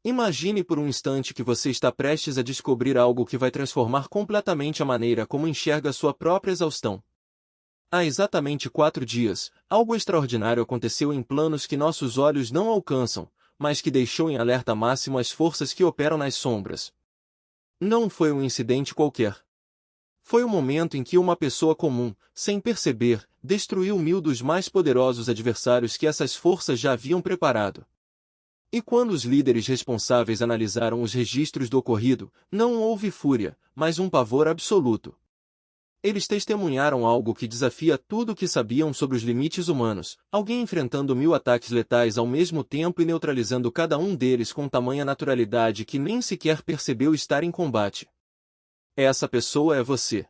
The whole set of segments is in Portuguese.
Imagine por um instante que você está prestes a descobrir algo que vai transformar completamente a maneira como enxerga sua própria exaustão. Há exatamente 4 dias, algo extraordinário aconteceu em planos que nossos olhos não alcançam, mas que deixou em alerta máximo as forças que operam nas sombras. Não foi um incidente qualquer. Foi o momento em que uma pessoa comum, sem perceber, destruiu 1000 dos mais poderosos adversários que essas forças já haviam preparado. E quando os líderes responsáveis analisaram os registros do ocorrido, não houve fúria, mas um pavor absoluto. Eles testemunharam algo que desafia tudo o que sabiam sobre os limites humanos, alguém enfrentando 1000 ataques letais ao mesmo tempo e neutralizando cada um deles com tamanha naturalidade que nem sequer percebeu estar em combate. Essa pessoa é você.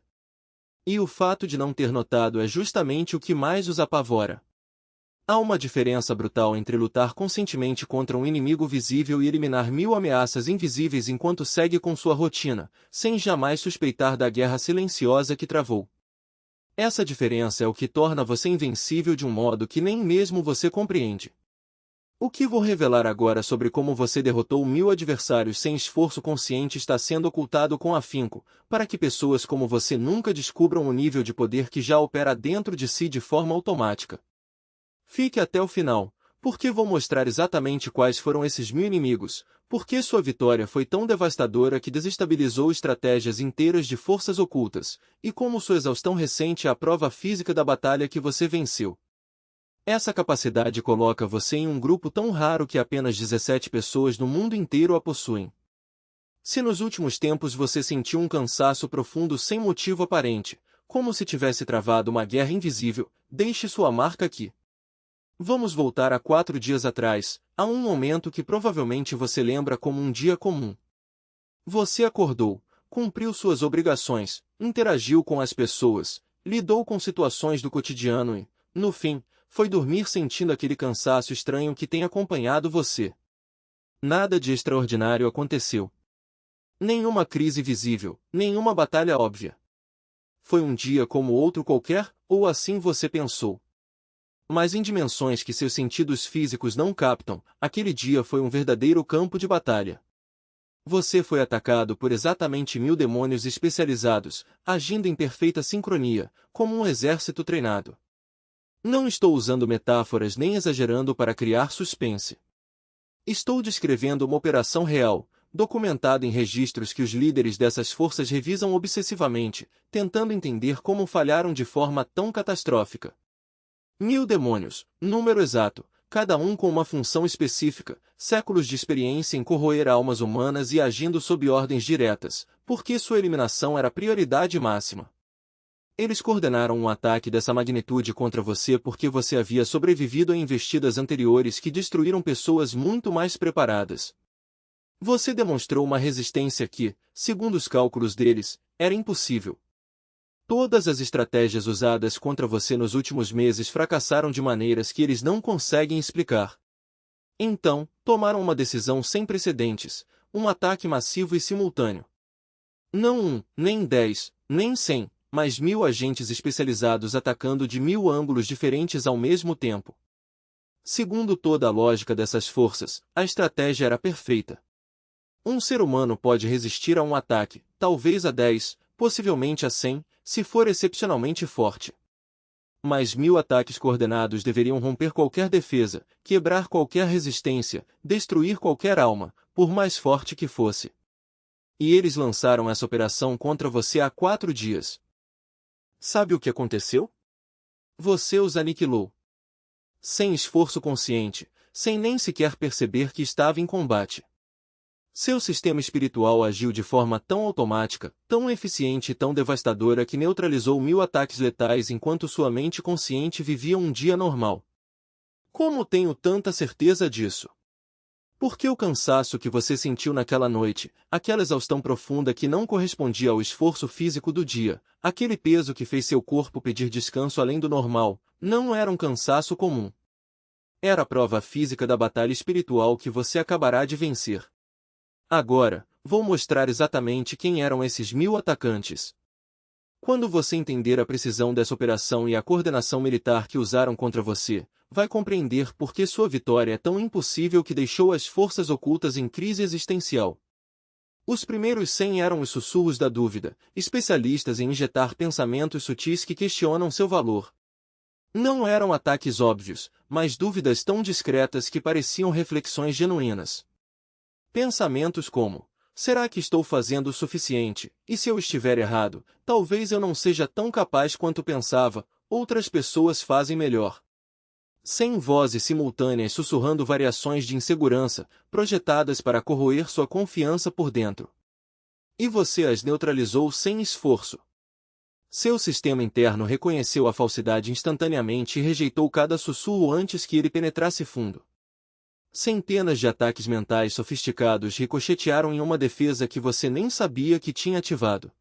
E o fato de não ter notado é justamente o que mais os apavora. Há uma diferença brutal entre lutar conscientemente contra um inimigo visível e eliminar 1000 ameaças invisíveis enquanto segue com sua rotina, sem jamais suspeitar da guerra silenciosa que travou. Essa diferença é o que torna você invencível de um modo que nem mesmo você compreende. O que vou revelar agora sobre como você derrotou 1000 adversários sem esforço consciente está sendo ocultado com afinco, para que pessoas como você nunca descubram o nível de poder que já opera dentro de si de forma automática. Fique até o final, porque vou mostrar exatamente quais foram esses 1000 inimigos, porque sua vitória foi tão devastadora que desestabilizou estratégias inteiras de forças ocultas, e como sua exaustão recente é a prova física da batalha que você venceu. Essa capacidade coloca você em um grupo tão raro que apenas 17 pessoas no mundo inteiro a possuem. Se nos últimos tempos você sentiu um cansaço profundo sem motivo aparente, como se tivesse travado uma guerra invisível, deixe sua marca aqui. Vamos voltar a 4 dias atrás, a um momento que provavelmente você lembra como um dia comum. Você acordou, cumpriu suas obrigações, interagiu com as pessoas, lidou com situações do cotidiano e, no fim, foi dormir sentindo aquele cansaço estranho que tem acompanhado você. Nada de extraordinário aconteceu. Nenhuma crise visível, nenhuma batalha óbvia. Foi um dia como outro qualquer, ou assim você pensou. Mas em dimensões que seus sentidos físicos não captam, aquele dia foi um verdadeiro campo de batalha. Você foi atacado por exatamente 1000 demônios especializados, agindo em perfeita sincronia, como um exército treinado. Não estou usando metáforas nem exagerando para criar suspense. Estou descrevendo uma operação real, documentada em registros que os líderes dessas forças revisam obsessivamente, tentando entender como falharam de forma tão catastrófica. 1000 demônios, número exato, cada um com uma função específica, séculos de experiência em corroer almas humanas e agindo sob ordens diretas, porque sua eliminação era a prioridade máxima. Eles coordenaram um ataque dessa magnitude contra você porque você havia sobrevivido a investidas anteriores que destruíram pessoas muito mais preparadas. Você demonstrou uma resistência que, segundo os cálculos deles, era impossível. Todas as estratégias usadas contra você nos últimos meses fracassaram de maneiras que eles não conseguem explicar. Então, tomaram uma decisão sem precedentes, um ataque massivo e simultâneo. Não um, nem 10, nem 100, mas 1000 agentes especializados atacando de 1000 ângulos diferentes ao mesmo tempo. Segundo toda a lógica dessas forças, a estratégia era perfeita. Um ser humano pode resistir a um ataque, talvez a 10, possivelmente a 100, se for excepcionalmente forte. Mas 1000 ataques coordenados deveriam romper qualquer defesa, quebrar qualquer resistência, destruir qualquer alma, por mais forte que fosse. E eles lançaram essa operação contra você há 4 dias. Sabe o que aconteceu? Você os aniquilou. Sem esforço consciente, sem nem sequer perceber que estava em combate. Seu sistema espiritual agiu de forma tão automática, tão eficiente e tão devastadora que neutralizou 1000 ataques letais enquanto sua mente consciente vivia um dia normal. Como tenho tanta certeza disso? Porque o cansaço que você sentiu naquela noite, aquela exaustão profunda que não correspondia ao esforço físico do dia, aquele peso que fez seu corpo pedir descanso além do normal, não era um cansaço comum. Era a prova física da batalha espiritual que você acabará de vencer. Agora, vou mostrar exatamente quem eram esses 1000 atacantes. Quando você entender a precisão dessa operação e a coordenação militar que usaram contra você, vai compreender por que sua vitória é tão impossível que deixou as forças ocultas em crise existencial. Os primeiros 100 eram os sussurros da dúvida, especialistas em injetar pensamentos sutis que questionam seu valor. Não eram ataques óbvios, mas dúvidas tão discretas que pareciam reflexões genuínas. Pensamentos como: será que estou fazendo o suficiente? E se eu estiver errado, talvez eu não seja tão capaz quanto pensava, outras pessoas fazem melhor. 100 vozes simultâneas sussurrando variações de insegurança, projetadas para corroer sua confiança por dentro. E você as neutralizou sem esforço. Seu sistema interno reconheceu a falsidade instantaneamente e rejeitou cada sussurro antes que ele penetrasse fundo. Centenas de ataques mentais sofisticados ricochetearam em uma defesa que você nem sabia que tinha ativado.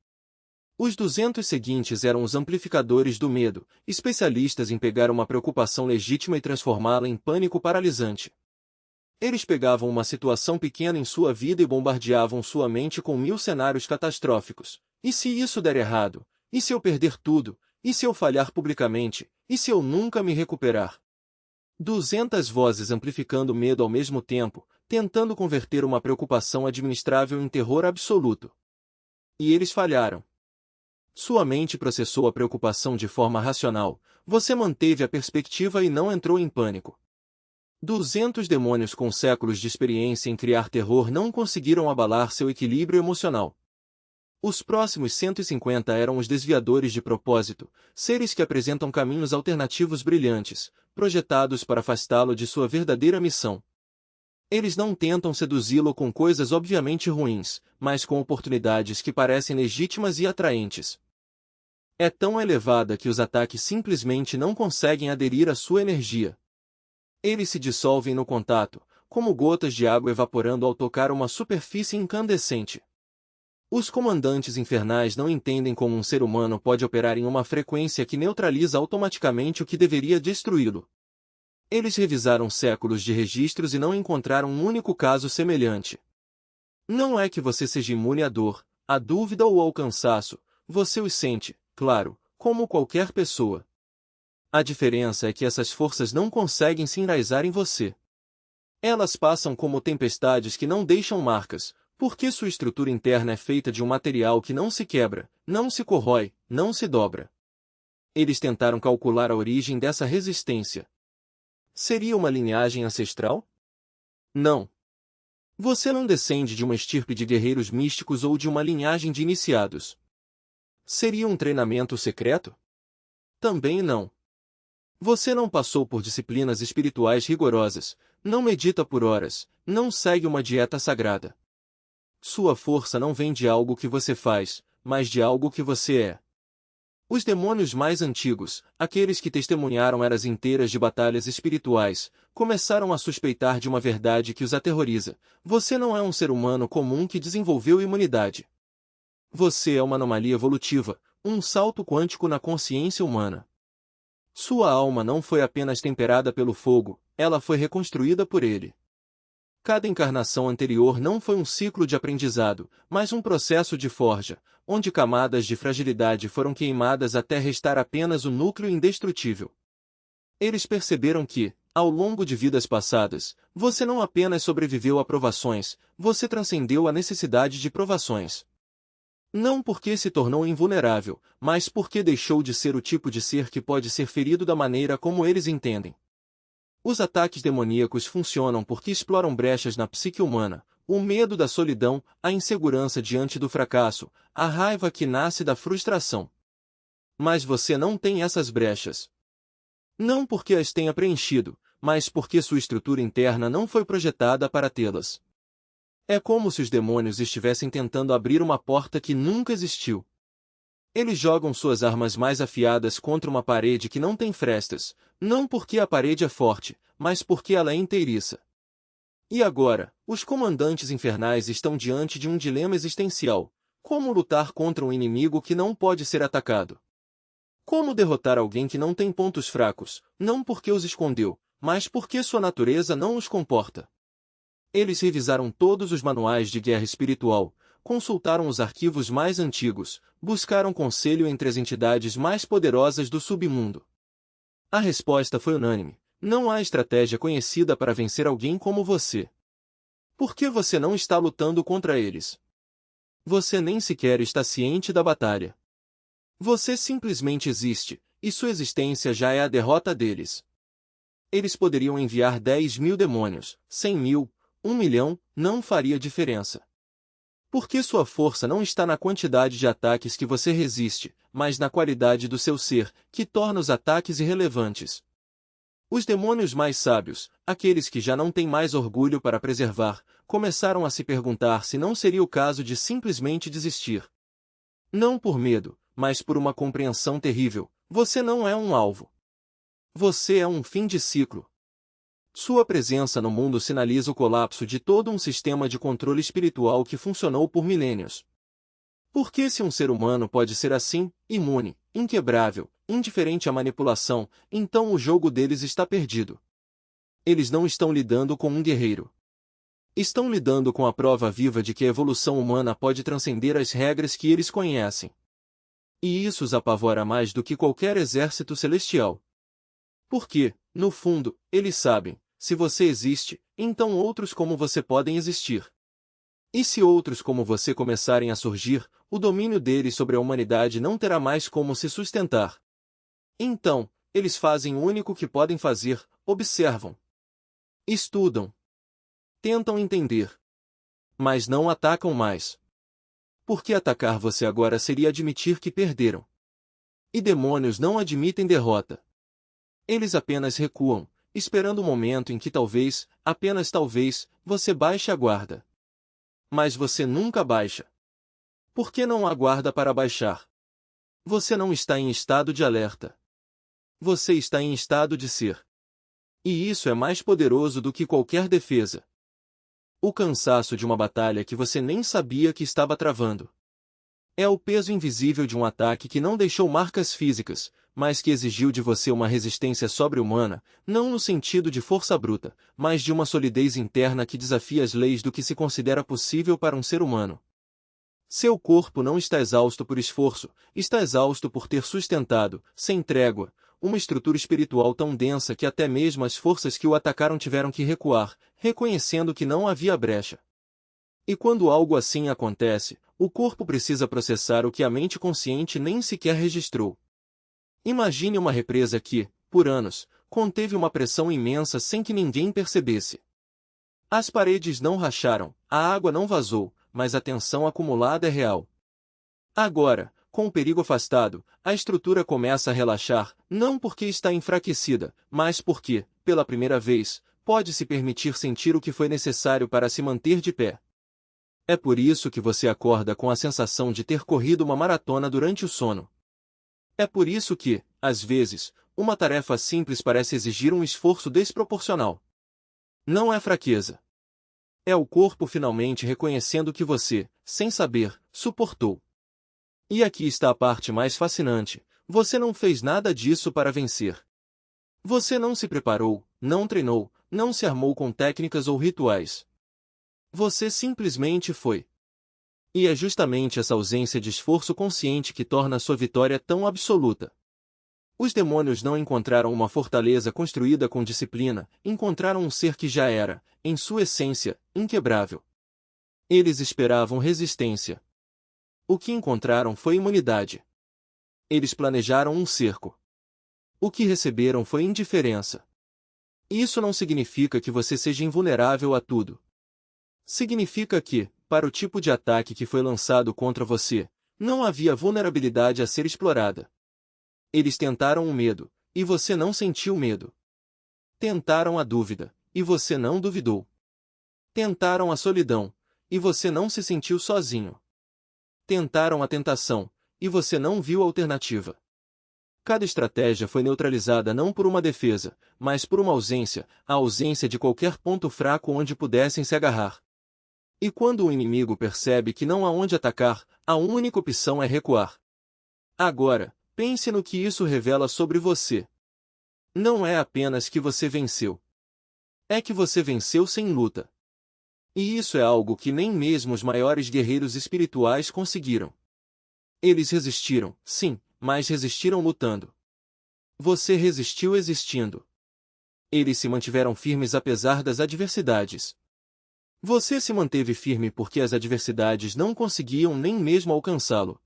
Os 200 seguintes eram os amplificadores do medo, especialistas em pegar uma preocupação legítima e transformá-la em pânico paralisante. Eles pegavam uma situação pequena em sua vida e bombardeavam sua mente com 1000 cenários catastróficos. E se isso der errado? E se eu perder tudo? E se eu falhar publicamente? E se eu nunca me recuperar? 200 vozes amplificando medo ao mesmo tempo, tentando converter uma preocupação administrável em terror absoluto. E eles falharam. Sua mente processou a preocupação de forma racional, você manteve a perspectiva e não entrou em pânico. 200 demônios com séculos de experiência em criar terror não conseguiram abalar seu equilíbrio emocional. Os próximos 150 eram os desviadores de propósito, seres que apresentam caminhos alternativos brilhantes, projetados para afastá-lo de sua verdadeira missão. Eles não tentam seduzi-lo com coisas obviamente ruins, mas com oportunidades que parecem legítimas e atraentes. É tão elevada que os ataques simplesmente não conseguem aderir à sua energia. Eles se dissolvem no contato, como gotas de água evaporando ao tocar uma superfície incandescente. Os comandantes infernais não entendem como um ser humano pode operar em uma frequência que neutraliza automaticamente o que deveria destruí-lo. Eles revisaram séculos de registros e não encontraram um único caso semelhante. Não é que você seja imune à dor, à dúvida ou ao cansaço, você os sente, claro, como qualquer pessoa. A diferença é que essas forças não conseguem se enraizar em você. Elas passam como tempestades que não deixam marcas, porque sua estrutura interna é feita de um material que não se quebra, não se corrói, não se dobra. Eles tentaram calcular a origem dessa resistência. Seria uma linhagem ancestral? Não. Você não descende de uma estirpe de guerreiros místicos ou de uma linhagem de iniciados. Seria um treinamento secreto? Também não. Você não passou por disciplinas espirituais rigorosas, não medita por horas, não segue uma dieta sagrada. Sua força não vem de algo que você faz, mas de algo que você é. Os demônios mais antigos, aqueles que testemunharam eras inteiras de batalhas espirituais, começaram a suspeitar de uma verdade que os aterroriza: você não é um ser humano comum que desenvolveu imunidade. Você é uma anomalia evolutiva, um salto quântico na consciência humana. Sua alma não foi apenas temperada pelo fogo, ela foi reconstruída por ele. Cada encarnação anterior não foi um ciclo de aprendizado, mas um processo de forja, onde camadas de fragilidade foram queimadas até restar apenas o núcleo indestrutível. Eles perceberam que, ao longo de vidas passadas, você não apenas sobreviveu a provações, você transcendeu a necessidade de provações. Não porque se tornou invulnerável, mas porque deixou de ser o tipo de ser que pode ser ferido da maneira como eles entendem. Os ataques demoníacos funcionam porque exploram brechas na psique humana, o medo da solidão, a insegurança diante do fracasso, a raiva que nasce da frustração. Mas você não tem essas brechas. Não porque as tenha preenchido, mas porque sua estrutura interna não foi projetada para tê-las. É como se os demônios estivessem tentando abrir uma porta que nunca existiu. Eles jogam suas armas mais afiadas contra uma parede que não tem frestas, não porque a parede é forte, mas porque ela é inteiriça. E agora, os comandantes infernais estão diante de um dilema existencial: como lutar contra um inimigo que não pode ser atacado? Como derrotar alguém que não tem pontos fracos, não porque os escondeu, mas porque sua natureza não os comporta? Eles revisaram todos os manuais de guerra espiritual, consultaram os arquivos mais antigos, buscaram conselho entre as entidades mais poderosas do submundo. A resposta foi unânime: não há estratégia conhecida para vencer alguém como você. Por que você não está lutando contra eles? Você nem sequer está ciente da batalha. Você simplesmente existe, e sua existência já é a derrota deles. Eles poderiam enviar 10.000 demônios, 100.000, 1.000.000, não faria diferença. Porque sua força não está na quantidade de ataques que você resiste, mas na qualidade do seu ser, que torna os ataques irrelevantes. Os demônios mais sábios, aqueles que já não têm mais orgulho para preservar, começaram a se perguntar se não seria o caso de simplesmente desistir. Não por medo, mas por uma compreensão terrível: você não é um alvo. Você é um fim de ciclo. Sua presença no mundo sinaliza o colapso de todo um sistema de controle espiritual que funcionou por milênios. Porque se um ser humano pode ser assim, imune, inquebrável, indiferente à manipulação, então o jogo deles está perdido. Eles não estão lidando com um guerreiro. Estão lidando com a prova viva de que a evolução humana pode transcender as regras que eles conhecem. E isso os apavora mais do que qualquer exército celestial. Porque, no fundo, eles sabem: se você existe, então outros como você podem existir. E se outros como você começarem a surgir, o domínio deles sobre a humanidade não terá mais como se sustentar. Então, eles fazem o único que podem fazer: observam. Estudam. Tentam entender. Mas não atacam mais. Porque atacar você agora seria admitir que perderam. E demônios não admitem derrota. Eles apenas recuam, esperando o momento em que talvez, apenas talvez, você baixe a guarda. Mas você nunca baixa. Por que não há guarda para baixar? Você não está em estado de alerta. Você está em estado de ser. E isso é mais poderoso do que qualquer defesa. O cansaço de uma batalha que você nem sabia que estava travando. É o peso invisível de um ataque que não deixou marcas físicas, mas que exigiu de você uma resistência sobre-humana, não no sentido de força bruta, mas de uma solidez interna que desafia as leis do que se considera possível para um ser humano. Seu corpo não está exausto por esforço, está exausto por ter sustentado, sem trégua, uma estrutura espiritual tão densa que até mesmo as forças que o atacaram tiveram que recuar, reconhecendo que não havia brecha. E quando algo assim acontece, o corpo precisa processar o que a mente consciente nem sequer registrou. Imagine uma represa que, por anos, conteve uma pressão imensa sem que ninguém percebesse. As paredes não racharam, a água não vazou, mas a tensão acumulada é real. Agora, com o perigo afastado, a estrutura começa a relaxar, não porque está enfraquecida, mas porque, pela primeira vez, pode se permitir sentir o que foi necessário para se manter de pé. É por isso que você acorda com a sensação de ter corrido uma maratona durante o sono. É por isso que, às vezes, uma tarefa simples parece exigir um esforço desproporcional. Não é fraqueza. É o corpo finalmente reconhecendo que você, sem saber, suportou. E aqui está a parte mais fascinante: você não fez nada disso para vencer. Você não se preparou, não treinou, não se armou com técnicas ou rituais. Você simplesmente foi. E é justamente essa ausência de esforço consciente que torna sua vitória tão absoluta. Os demônios não encontraram uma fortaleza construída com disciplina, encontraram um ser que já era, em sua essência, inquebrável. Eles esperavam resistência. O que encontraram foi imunidade. Eles planejaram um cerco. O que receberam foi indiferença. Isso não significa que você seja invulnerável a tudo. Significa que, para o tipo de ataque que foi lançado contra você, não havia vulnerabilidade a ser explorada. Eles tentaram o medo, e você não sentiu medo. Tentaram a dúvida, e você não duvidou. Tentaram a solidão, e você não se sentiu sozinho. Tentaram a tentação, e você não viu alternativa. Cada estratégia foi neutralizada não por uma defesa, mas por uma ausência, a ausência de qualquer ponto fraco onde pudessem se agarrar. E quando o inimigo percebe que não há onde atacar, a única opção é recuar. Agora, pense no que isso revela sobre você. Não é apenas que você venceu. É que você venceu sem luta. E isso é algo que nem mesmo os maiores guerreiros espirituais conseguiram. Eles resistiram, sim, mas resistiram lutando. Você resistiu existindo. Eles se mantiveram firmes apesar das adversidades. Você se manteve firme porque as adversidades não conseguiam nem mesmo alcançá-lo.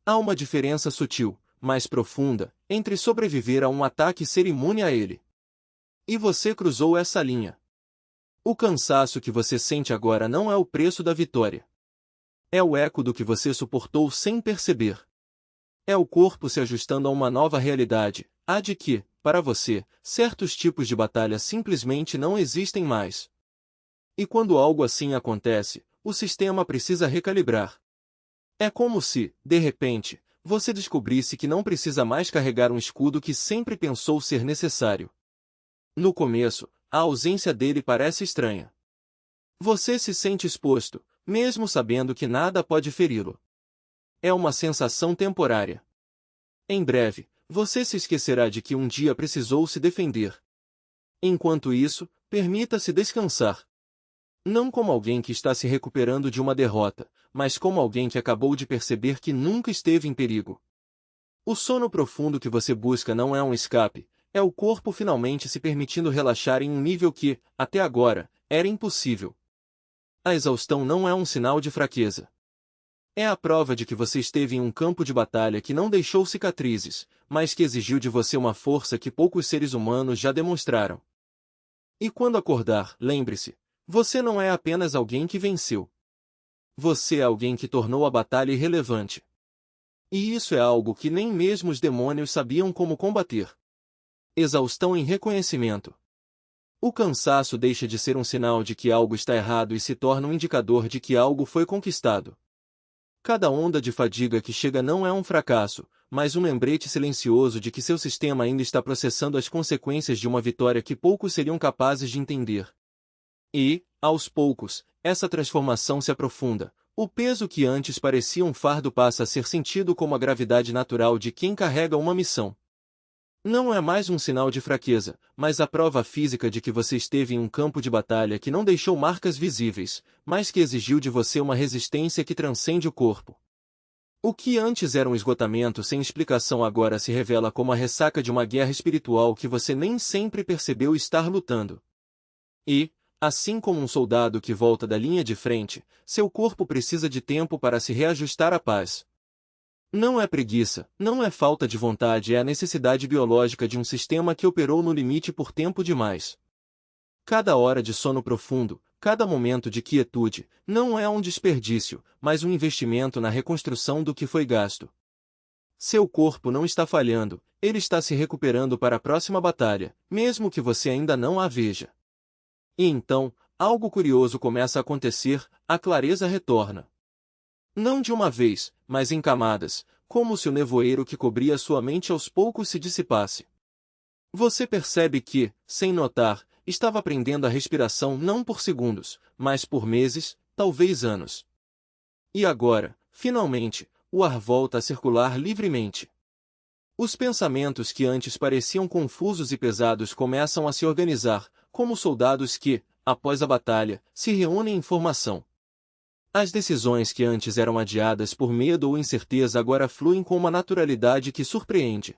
Há uma diferença sutil, mas profunda, entre sobreviver a um ataque e ser imune a ele. E você cruzou essa linha. O cansaço que você sente agora não é o preço da vitória. É o eco do que você suportou sem perceber. É o corpo se ajustando a uma nova realidade, a de que, para você, certos tipos de batalha simplesmente não existem mais. E quando algo assim acontece, o sistema precisa recalibrar. É como se, de repente, você descobrisse que não precisa mais carregar um escudo que sempre pensou ser necessário. No começo, a ausência dele parece estranha. Você se sente exposto, mesmo sabendo que nada pode feri-lo. É uma sensação temporária. Em breve, você se esquecerá de que um dia precisou se defender. Enquanto isso, permita-se descansar. Não como alguém que está se recuperando de uma derrota, mas como alguém que acabou de perceber que nunca esteve em perigo. O sono profundo que você busca não é um escape, é o corpo finalmente se permitindo relaxar em um nível que, até agora, era impossível. A exaustão não é um sinal de fraqueza. É a prova de que você esteve em um campo de batalha que não deixou cicatrizes, mas que exigiu de você uma força que poucos seres humanos já demonstraram. E quando acordar, lembre-se, você não é apenas alguém que venceu. Você é alguém que tornou a batalha irrelevante. E isso é algo que nem mesmo os demônios sabiam como combater. Exaustão em reconhecimento. O cansaço deixa de ser um sinal de que algo está errado e se torna um indicador de que algo foi conquistado. Cada onda de fadiga que chega não é um fracasso, mas um lembrete silencioso de que seu sistema ainda está processando as consequências de uma vitória que poucos seriam capazes de entender. E, aos poucos, essa transformação se aprofunda. O peso que antes parecia um fardo passa a ser sentido como a gravidade natural de quem carrega uma missão. Não é mais um sinal de fraqueza, mas a prova física de que você esteve em um campo de batalha que não deixou marcas visíveis, mas que exigiu de você uma resistência que transcende o corpo. O que antes era um esgotamento sem explicação agora se revela como a ressaca de uma guerra espiritual que você nem sempre percebeu estar lutando. E, assim como um soldado que volta da linha de frente, seu corpo precisa de tempo para se reajustar à paz. Não é preguiça, não é falta de vontade, é a necessidade biológica de um sistema que operou no limite por tempo demais. Cada hora de sono profundo, cada momento de quietude, não é um desperdício, mas um investimento na reconstrução do que foi gasto. Seu corpo não está falhando, ele está se recuperando para a próxima batalha, mesmo que você ainda não a veja. E então, algo curioso começa a acontecer, a clareza retorna. Não de uma vez, mas em camadas, como se o nevoeiro que cobria sua mente aos poucos se dissipasse. Você percebe que, sem notar, estava prendendo a respiração não por segundos, mas por meses, talvez anos. E agora, finalmente, o ar volta a circular livremente. Os pensamentos que antes pareciam confusos e pesados começam a se organizar, como soldados que, após a batalha, se reúnem em formação. As decisões que antes eram adiadas por medo ou incerteza agora fluem com uma naturalidade que surpreende.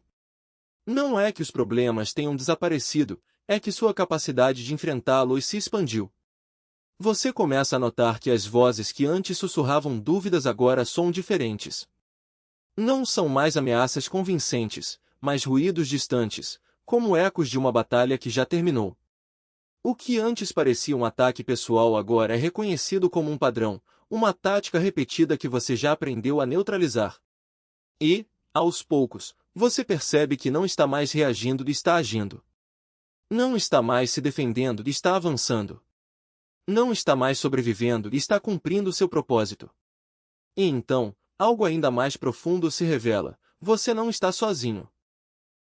Não é que os problemas tenham desaparecido, é que sua capacidade de enfrentá-los se expandiu. Você começa a notar que as vozes que antes sussurravam dúvidas agora soam diferentes. Não são mais ameaças convincentes, mas ruídos distantes, como ecos de uma batalha que já terminou. O que antes parecia um ataque pessoal agora é reconhecido como um padrão, uma tática repetida que você já aprendeu a neutralizar. E, aos poucos, você percebe que não está mais reagindo e está agindo. Não está mais se defendendo e está avançando. Não está mais sobrevivendo e está cumprindo seu propósito. E então, algo ainda mais profundo se revela: você não está sozinho.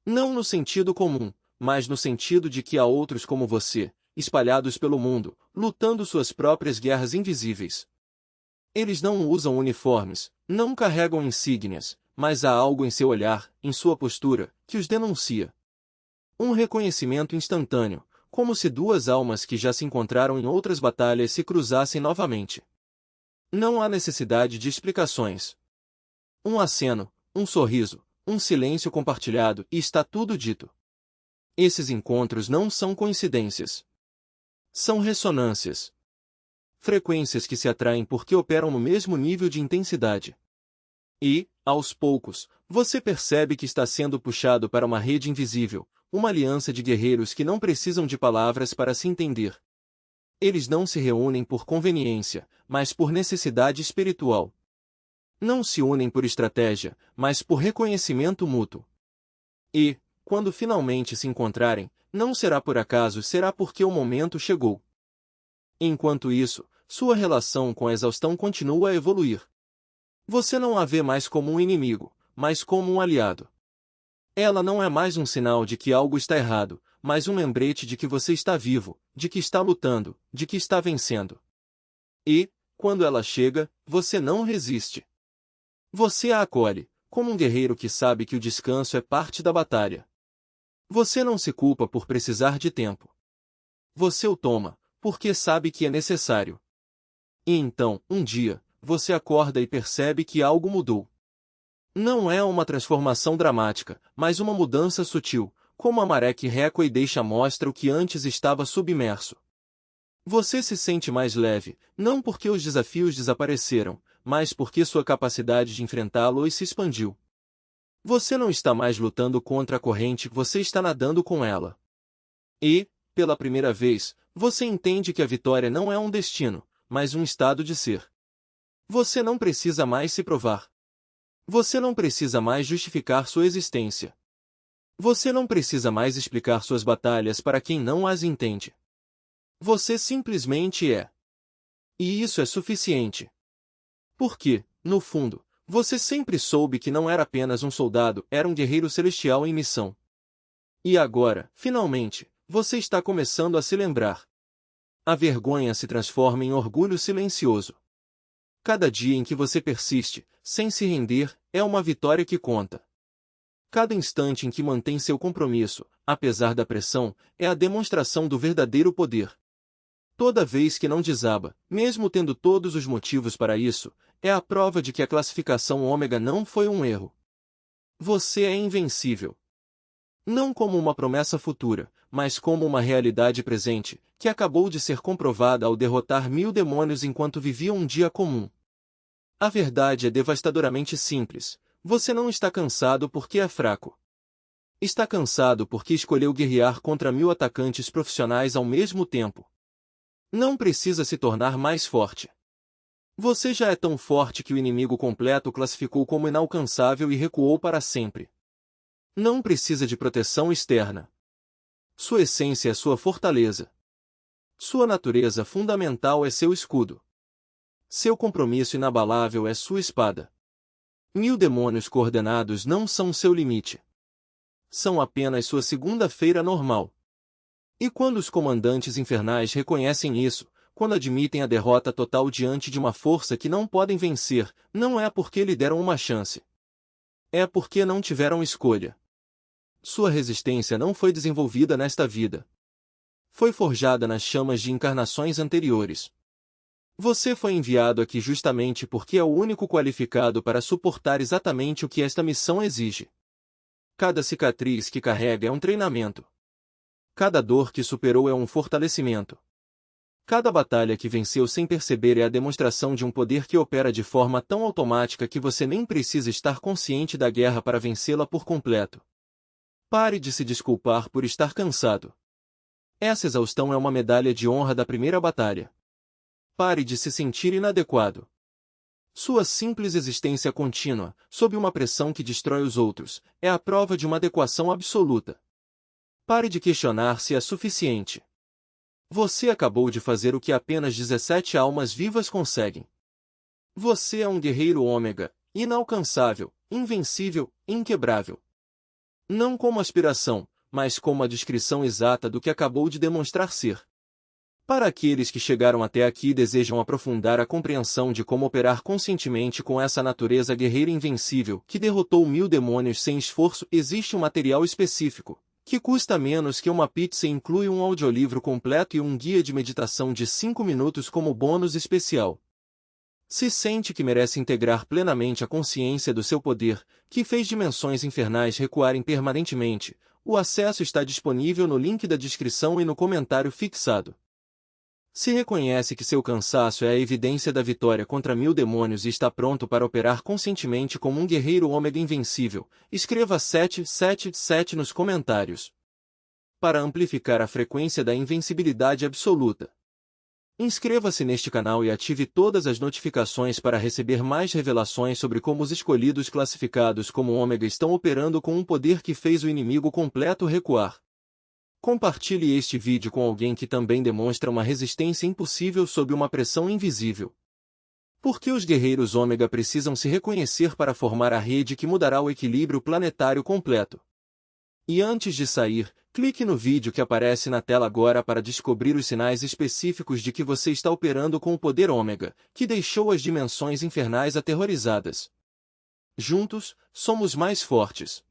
Não no sentido comum, mas no sentido de que há outros como você, espalhados pelo mundo, lutando suas próprias guerras invisíveis. Eles não usam uniformes, não carregam insígnias, mas há algo em seu olhar, em sua postura, que os denuncia. Um reconhecimento instantâneo, como se duas almas que já se encontraram em outras batalhas se cruzassem novamente. Não há necessidade de explicações. Um aceno, um sorriso, um silêncio compartilhado e está tudo dito. Esses encontros não são coincidências. São ressonâncias. Frequências que se atraem porque operam no mesmo nível de intensidade. E, aos poucos, você percebe que está sendo puxado para uma rede invisível, uma aliança de guerreiros que não precisam de palavras para se entender. Eles não se reúnem por conveniência, mas por necessidade espiritual. Não se unem por estratégia, mas por reconhecimento mútuo. E, quando finalmente se encontrarem, não será por acaso, será porque o momento chegou. Enquanto isso, sua relação com a exaustão continua a evoluir. Você não a vê mais como um inimigo, mas como um aliado. Ela não é mais um sinal de que algo está errado, mas um lembrete de que você está vivo, de que está lutando, de que está vencendo. E, quando ela chega, você não resiste. Você a acolhe, como um guerreiro que sabe que o descanso é parte da batalha. Você não se culpa por precisar de tempo. Você o toma, porque sabe que é necessário. E então, um dia, você acorda e percebe que algo mudou. Não é uma transformação dramática, mas uma mudança sutil, como a maré que recua e deixa à mostra o que antes estava submerso. Você se sente mais leve, não porque os desafios desapareceram, mas porque sua capacidade de enfrentá-los se expandiu. Você não está mais lutando contra a corrente, você está nadando com ela. E, pela primeira vez, você entende que a vitória não é um destino, mas um estado de ser. Você não precisa mais se provar. Você não precisa mais justificar sua existência. Você não precisa mais explicar suas batalhas para quem não as entende. Você simplesmente é. E isso é suficiente. Porque, no fundo, você sempre soube que não era apenas um soldado, era um guerreiro celestial em missão. E agora, finalmente, você está começando a se lembrar. A vergonha se transforma em orgulho silencioso. Cada dia em que você persiste, sem se render, é uma vitória que conta. Cada instante em que mantém seu compromisso, apesar da pressão, é a demonstração do verdadeiro poder. Toda vez que não desaba, mesmo tendo todos os motivos para isso, é a prova de que a classificação ômega não foi um erro. Você é invencível. Não como uma promessa futura, mas como uma realidade presente, que acabou de ser comprovada ao derrotar 1000 demônios enquanto vivia um dia comum. A verdade é devastadoramente simples. Você não está cansado porque é fraco. Está cansado porque escolheu guerrear contra 1000 atacantes profissionais ao mesmo tempo. Não precisa se tornar mais forte. Você já é tão forte que o inimigo completo o classificou como inalcançável e recuou para sempre. Não precisa de proteção externa. Sua essência é sua fortaleza. Sua natureza fundamental é seu escudo. Seu compromisso inabalável é sua espada. 1000 demônios coordenados não são seu limite. São apenas sua segunda-feira normal. E quando os comandantes infernais reconhecem isso, quando admitem a derrota total diante de uma força que não podem vencer, não é porque lhe deram uma chance. É porque não tiveram escolha. Sua resistência não foi desenvolvida nesta vida. Foi forjada nas chamas de encarnações anteriores. Você foi enviado aqui justamente porque é o único qualificado para suportar exatamente o que esta missão exige. Cada cicatriz que carrega é um treinamento. Cada dor que superou é um fortalecimento. Cada batalha que venceu sem perceber é a demonstração de um poder que opera de forma tão automática que você nem precisa estar consciente da guerra para vencê-la por completo. Pare de se desculpar por estar cansado. Essa exaustão é uma medalha de honra da primeira batalha. Pare de se sentir inadequado. Sua simples existência contínua, sob uma pressão que destrói os outros, é a prova de uma adequação absoluta. Pare de questionar se é suficiente. Você acabou de fazer o que apenas 17 almas vivas conseguem. Você é um guerreiro ômega, inalcançável, invencível, inquebrável. Não como aspiração, mas como a descrição exata do que acabou de demonstrar ser. Para aqueles que chegaram até aqui e desejam aprofundar a compreensão de como operar conscientemente com essa natureza guerreira invencível que derrotou 1000 demônios sem esforço, existe um material específico, que custa menos que uma pizza e inclui um audiolivro completo e um guia de meditação de 5 minutos como bônus especial. Se sente que merece integrar plenamente a consciência do seu poder, que fez dimensões infernais recuarem permanentemente, o acesso está disponível no link da descrição e no comentário fixado. Se reconhece que seu cansaço é a evidência da vitória contra 1000 demônios e está pronto para operar conscientemente como um guerreiro ômega invencível, escreva 777 nos comentários. Para amplificar a frequência da invencibilidade absoluta, inscreva-se neste canal e ative todas as notificações para receber mais revelações sobre como os escolhidos classificados como ômega estão operando com um poder que fez o inimigo completo recuar. Compartilhe este vídeo com alguém que também demonstra uma resistência impossível sob uma pressão invisível. Porque os guerreiros ômega precisam se reconhecer para formar a rede que mudará o equilíbrio planetário completo. E antes de sair, clique no vídeo que aparece na tela agora para descobrir os sinais específicos de que você está operando com o poder ômega, que deixou as dimensões infernais aterrorizadas. Juntos, somos mais fortes.